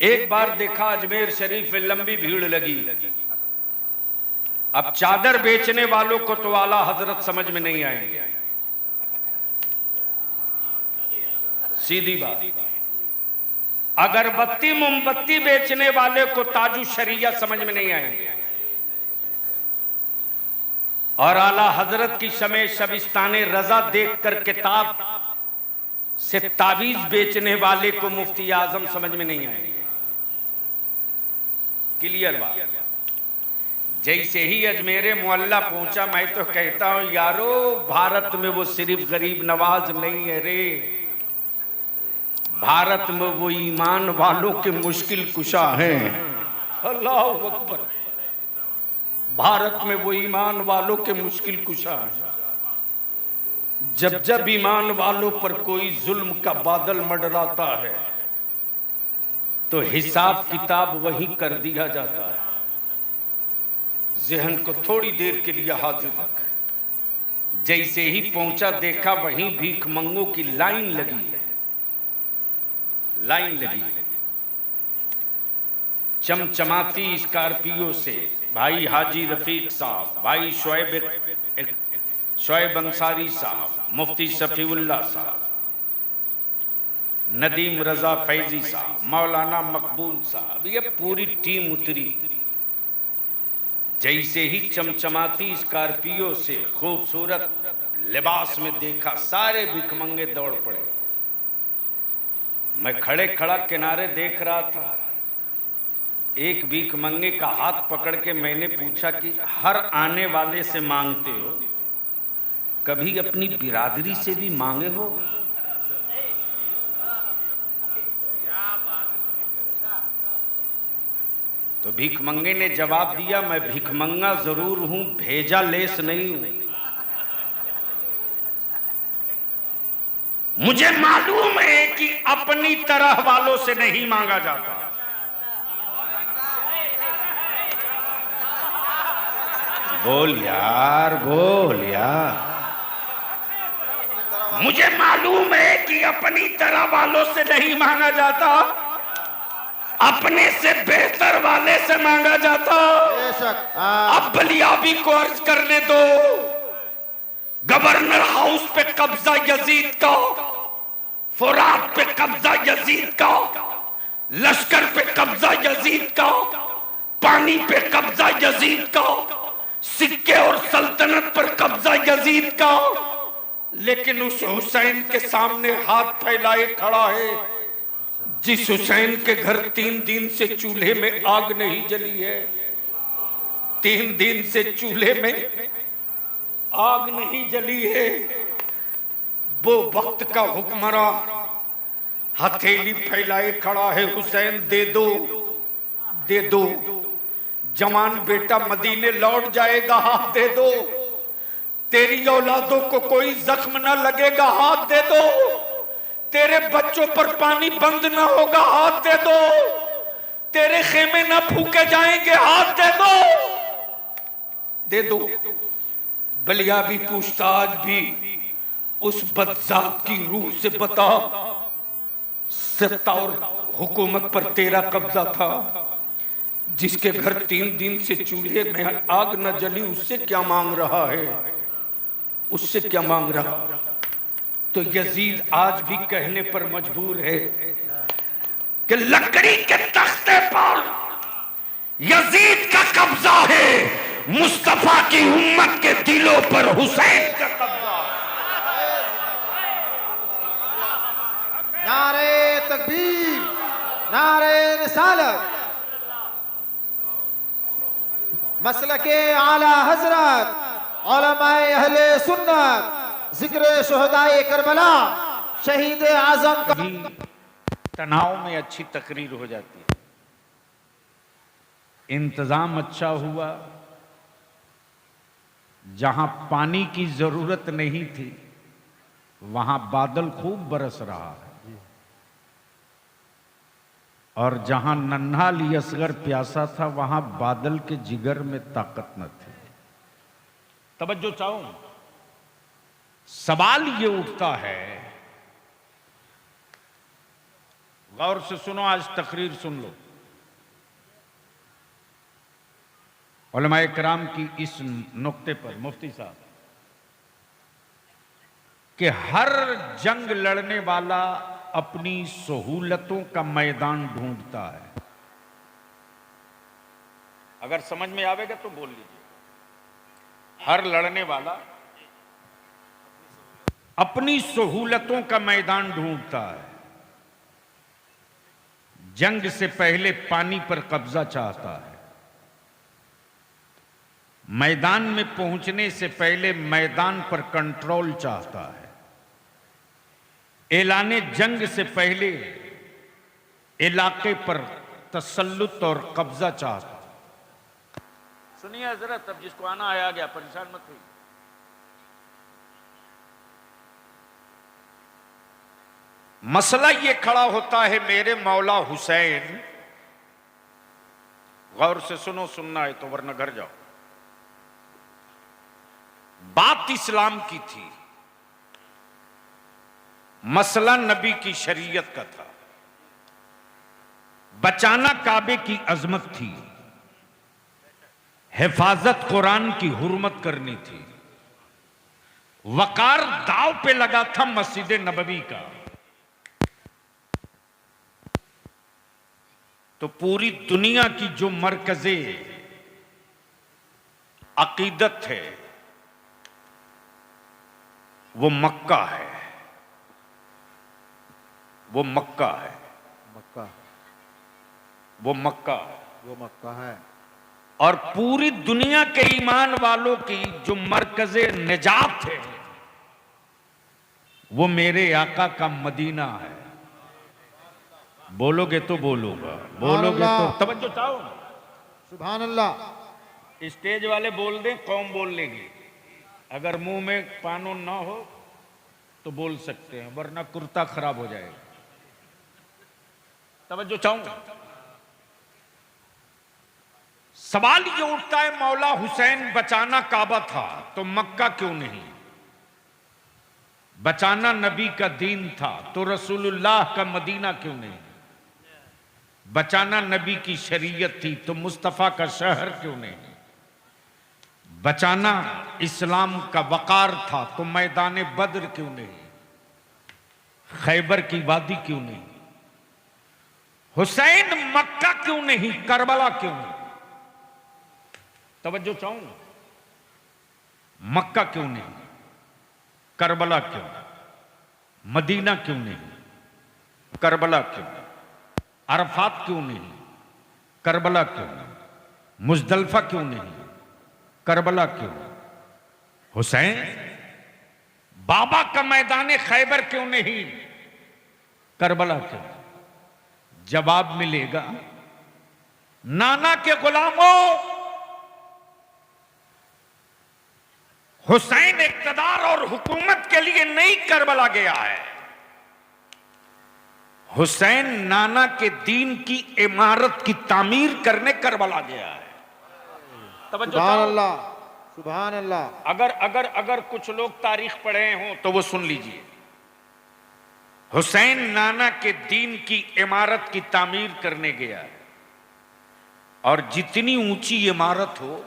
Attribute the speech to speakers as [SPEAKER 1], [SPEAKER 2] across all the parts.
[SPEAKER 1] एक बार देखा अजमेर शरीफ में लंबी भीड़ लगी। अब चादर बेचने वालों को तो आला हजरत समझ में नहीं आएंगे, सीधी बात। अगरबत्ती मोमबत्ती बेचने वाले को ताजु शरिया समझ में नहीं आएंगे, और आला हजरत की शमे शबिस्ताने रजा देखकर किताब से ताबीज बेचने वाले को मुफ्ती आजम समझ में नहीं आएंगे। क्लियर बात। जैसे ही अजमेरे मोहल्ला पहुंचा, मैं तो कहता हूं यारो, भारत में वो सिर्फ गरीब नवाज नहीं है रे, भारत में वो ईमान वालों के मुश्किल कुशा हैं। अल्लाह अकबर। भारत में वो ईमान वालों के मुश्किल कुशा हैं। जब जब ईमान वालों पर कोई जुल्म का बादल मंडराता है तो हिसाब किताब वहीं कर दिया जाता है। जहन को थोड़ी देर के लिए हाजिर रख। जैसे ही पहुंचा, देखा वहीं भीख मंगों की लाइन लगी है, लाइन लगी है। चमचमाती स्कॉर्पियो से भाई हाजी रफीक साहब, भाई शोएब अंसारी साहब, मुफ्ती शफीउल्लाह साहब, नदीम रजा फैजी साहब, मौलाना मकबूल साहब, ये पूरी टीम उतरी। जैसे ही चमचमाती स्कॉर्पियो से खूबसूरत लिबास में देखा, सारे भिखमंगे दौड़ पड़े। मैं खड़े खड़ा किनारे देख रहा था। एक भिखमंगे का हाथ पकड़ के मैंने पूछा कि हर आने वाले से मांगते हो, कभी अपनी बिरादरी से भी मांगे हो? तो भिखमंगे ने जवाब दिया, मैं भिखमंगा जरूर हूं, भेजा लेस नहीं हूं। मुझे मालूम है कि अपनी तरह वालों से नहीं मांगा जाता। बोल यार, बोल यार। मुझे मालूम है कि अपनी तरह वालों से नहीं मांगा जाता, अपने से बेहतर वाले से मांगा जाता। अब बलियाबी को अर्ज करने दो। गवर्नर हाउस पे कब्जा यजीद का, फुरात पे कब्जा यजीद का, लश्कर पे कब्जा यजीद का, पानी पे कब्जा यजीद का, सिक्के और सल्तनत पर कब्जा यजीद का। लेकिन उस हुसैन के सामने हाथ फैलाए खड़ा है जिस हुसैन के घर 3 दिन से चूल्हे में आग नहीं जली है। 3 दिन से चूल्हे में आग नहीं जली है। वो वक्त का हुक्मरान हथेली फैलाए खड़ा है, हुसैन दे दो, दे दो। जवान बेटा मदीने लौट जाएगा, हाथ दे दो। तेरी औलादों को कोई जख्म न लगेगा, हाथ दे दो। तेरे बच्चों पर पानी बंद ना होगा, हाथ दे दो। तेरे खेमे ना फूके जाएंगे, हाथ दे दो, दे दो। बलियाबी पूछता, आज भी उस बदजात की रूह से बता, सत्ता और हुकूमत पर तेरा कब्जा था, जिसके घर 3 दिन से चूल्हे में आग न जली, उससे क्या मांग रहा है? उससे क्या मांग रहा? तो यजीद आज भी कहने पर मजबूर है कि लकड़ी के तख्ते पर यजीद का कब्जा है, मुस्तफा की उम्मत के दिलों पर हुसैन का कब्जा।
[SPEAKER 2] नारे तकबीर, नारे रिसालत, मसलके आला हजरत, उलमाए अहले सुन्नत, जिक्र शुहदाए करबला, शहीद आजम का।
[SPEAKER 1] तनाव में अच्छी तकरीर हो जाती है। इंतजाम अच्छा हुआ, जहां पानी की जरूरत नहीं थी वहां बादल खूब बरस रहा है, और जहां नन्हा ली असगर प्यासा था वहां बादल के जिगर में ताकत न थी। तवज्जो चाहूं, सवाल ये उठता है,
[SPEAKER 3] गौर से सुनो, आज तकरीर सुन लो। उलमाए किराम की इस नुक्ते पर मुफ्ती साहब कि हर जंग लड़ने वाला अपनी सहूलतों का मैदान ढूंढता है। अगर समझ में आवेगा तो बोल लीजिए। हर लड़ने वाला अपनी सहूलतों का मैदान ढूंढता है। जंग से पहले पानी पर कब्जा चाहता है। मैदान में पहुंचने से पहले मैदान पर कंट्रोल चाहता है। ऐलाने जंग से पहले इलाके पर तसल्लुत और कब्जा चाहता है। सुनिए हजरत, अब जिसको आना आया गया, परेशान मत होइए। मसला ये खड़ा होता है, मेरे मौला हुसैन, गौर से सुनो, सुनना है तो वरना घर जाओ। बात इस्लाम की थी, मसला नबी की शरीयत का था। बचाना काबे की अजमत थी, हिफाजत कुरान की हुर्मत करनी थी। वकार दाव पे लगा था मस्जिद नबवी का। तो पूरी दुनिया की जो मरकज़े अकीदत है वो मक्का है, वो मक्का है,
[SPEAKER 2] मक्का,
[SPEAKER 3] वो मक्का है,
[SPEAKER 2] वो मक्का है।
[SPEAKER 3] और पूरी दुनिया के ईमान वालों की जो मरकज़े निजात है वो मेरे आका का मदीना है। बोलोगे तो बोलूंगा, बोलोगे तो तवज्जो चाहो।
[SPEAKER 2] सुभान अल्लाह।
[SPEAKER 3] स्टेज वाले बोल दें, कौम बोल लेगी। अगर मुंह में कानून ना हो तो बोल सकते हैं, वरना कुर्ता खराब हो जाएगा। तवज्जो चाहूंगा। सवाल ये उठता है, मौला हुसैन बचाना काबा था तो मक्का क्यों नहीं? बचाना नबी का दीन था तो रसूलुल्लाह का मदीना क्यों नहीं? बचाना नबी की शरीयत थी तो मुस्तफा का शहर क्यों नहीं? बचाना इस्लाम का वकार था तो मैदान बद्र क्यों नहीं? खैबर की वादी क्यों नहीं? हुसैन मक्का क्यों नहीं? करबला क्यों नहीं? तवज्जो चाहूंगा। मक्का क्यों नहीं? करबला क्यों? मदीना क्यों नहीं? करबला क्यों? अरफात क्यों नहीं? करबला क्यों? मुजदलफा क्यों नहीं? करबला क्यों? हुसैन बाबा का मैदान खैबर क्यों नहीं? करबला क्यों? जवाब मिलेगा, नाना के गुलामों, हुसैन इक्तदार और हुकूमत के लिए नहीं करबला गया है। हुसैन नाना के दीन की इमारत की तामीर करने करबला गया है।
[SPEAKER 2] सुभान अल्लाह, सुभान अल्लाह।
[SPEAKER 3] अगर अगर अगर कुछ लोग तारीख पढ़े हों तो वो सुन लीजिए। हुसैन नाना के दीन की इमारत की तामीर करने गया है, और जितनी ऊंची इमारत हो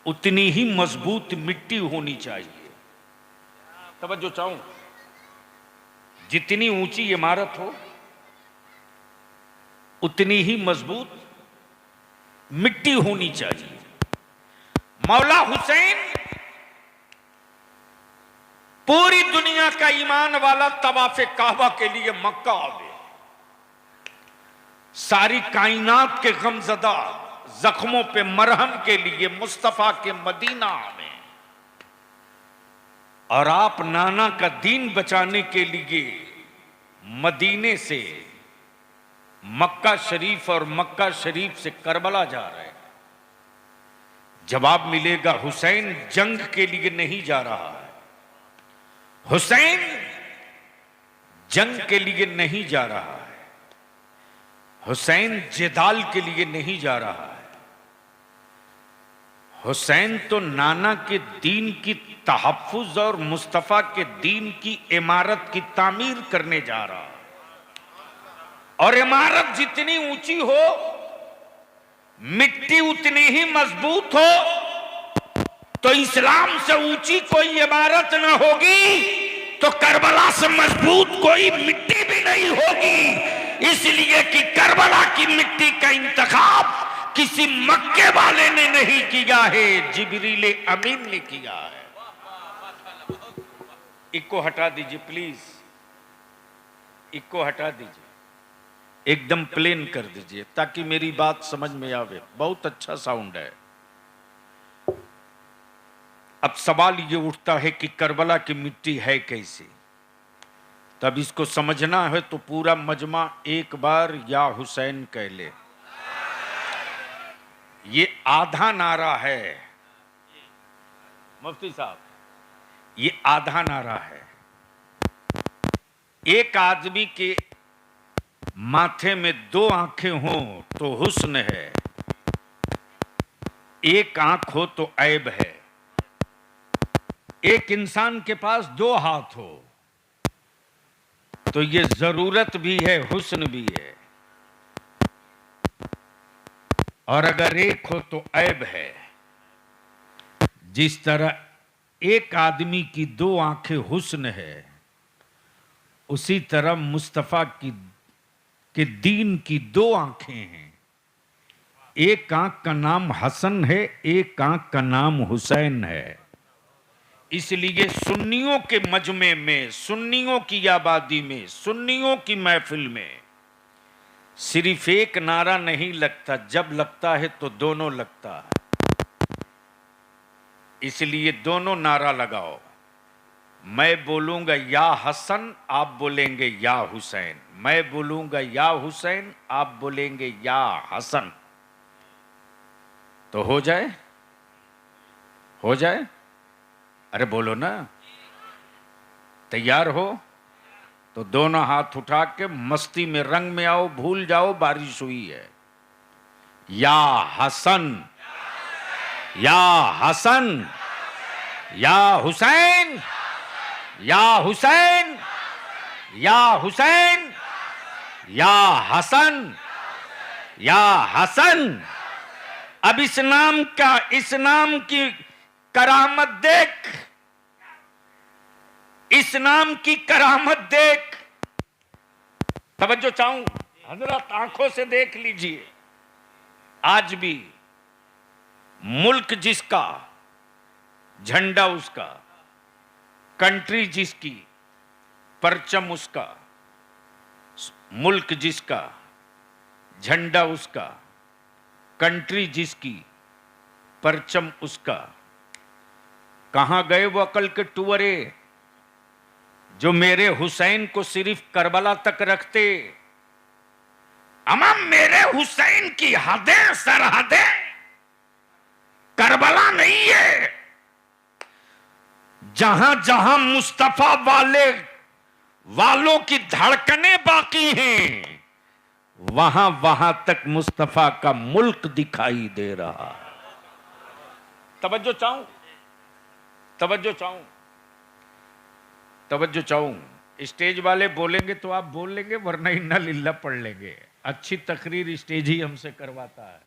[SPEAKER 3] उतनी ही मजबूत मिट्टी होनी चाहिए। तवज्जो चाहूं। जितनी ऊंची इमारत हो उतनी ही मजबूत मिट्टी होनी चाहिए। मौला हुसैन पूरी दुनिया का ईमान वाला तवाफ़े काबा के लिए मक्का आवे, सारी कायनात के गमजदा जख्मों पे मरहम के लिए मुस्तफा के मदीना आवे, और आप नाना का दीन बचाने के लिए मदीने से मक्का शरीफ और मक्का शरीफ से करबला जा रहे हैं। जवाब मिलेगा, हुसैन जंग के लिए नहीं जा रहा है। हुसैन जंग के लिए नहीं जा रहा है। हुसैन जिदाल के लिए नहीं जा रहा है। हुसैन तो नाना के दीन की तहफ्फुज और मुस्तफा के दीन की इमारत की तामीर करने जा रहा है। और इमारत जितनी ऊंची हो, मिट्टी उतनी ही मजबूत हो, तो इस्लाम से ऊंची कोई इमारत न होगी तो करबला से मजबूत कोई मिट्टी भी नहीं होगी। इसलिए कि करबला की मिट्टी का इंतखाब किसी मक्के वाले ने नहीं किया है, जिब्रील अमीन ने किया है। इको हटा दीजिए प्लीज, इको हटा दीजिए, एकदम प्लेन कर दीजिए ताकि मेरी बात समझ में आवे। बहुत अच्छा साउंड है। अब सवाल ये उठता है कि करबला की मिट्टी है कैसी। तब इसको समझना है तो पूरा मजमा एक बार या हुसैन कह ले। ये आधा नारा है मुफ्ती साहब, ये आधा नारा है। एक आदमी के माथे में दो आंखें हों तो हुस्न है, एक आंख हो तो ऐब है। एक इंसान के पास दो हाथ हो तो ये जरूरत भी है, हुस्न भी है, और अगर एक हो तो ऐब है। जिस तरह एक आदमी की दो आंखें हुस्न है, उसी तरह मुस्तफा के दीन की दो आंखें हैं। एक आंख का नाम हसन है, एक आंख का नाम हुसैन है। इसलिए सुन्नियों के मजमे में, सुन्नियों की आबादी में, सुन्नियों की महफिल में सिर्फ एक नारा नहीं लगता, जब लगता है तो दोनों लगता है। इसलिए दोनों नारा लगाओ। मैं बोलूंगा या हसन, आप बोलेंगे या हुसैन। मैं बोलूंगा या हुसैन, आप बोलेंगे या हसन। तो हो जाए, हो जाए। अरे बोलो ना, तैयार हो तो दोनों हाथ उठा के मस्ती में, रंग में आओ, भूल जाओ बारिश हुई है। या हसन, या हसन, या हुसैन, या हुसैन, या हुसैन, या हसन, या हसन। अब इस नाम का, इस नाम की करामत देख, इस नाम की करामत देख। तवज्जो चाहूं हजरत, आंखों से देख लीजिए। आज भी मुल्क जिसका, झंडा उसका, कंट्री जिसकी, परचम उसका, मुल्क जिसका, झंडा उसका, कंट्री जिसकी, परचम उसका। कहां गए वो अकल के टुअरे जो मेरे हुसैन को सिर्फ करबला तक रखते। अमा मेरे हुसैन की हदें, सरहदें करबला नहीं है। जहां जहां मुस्तफा वालों की धड़कनें बाकी हैं, वहां वहां तक मुस्तफा का मुल्क दिखाई दे रहा। तवज्जो चाहूं, तवज्जो चाहूं, तवज्जो चाहूं। स्टेज वाले बोलेंगे तो आप बोल लेंगे, वरना इन्ना लिल्ला पढ़ लेंगे। अच्छी तकरीर स्टेज ही हमसे करवाता है।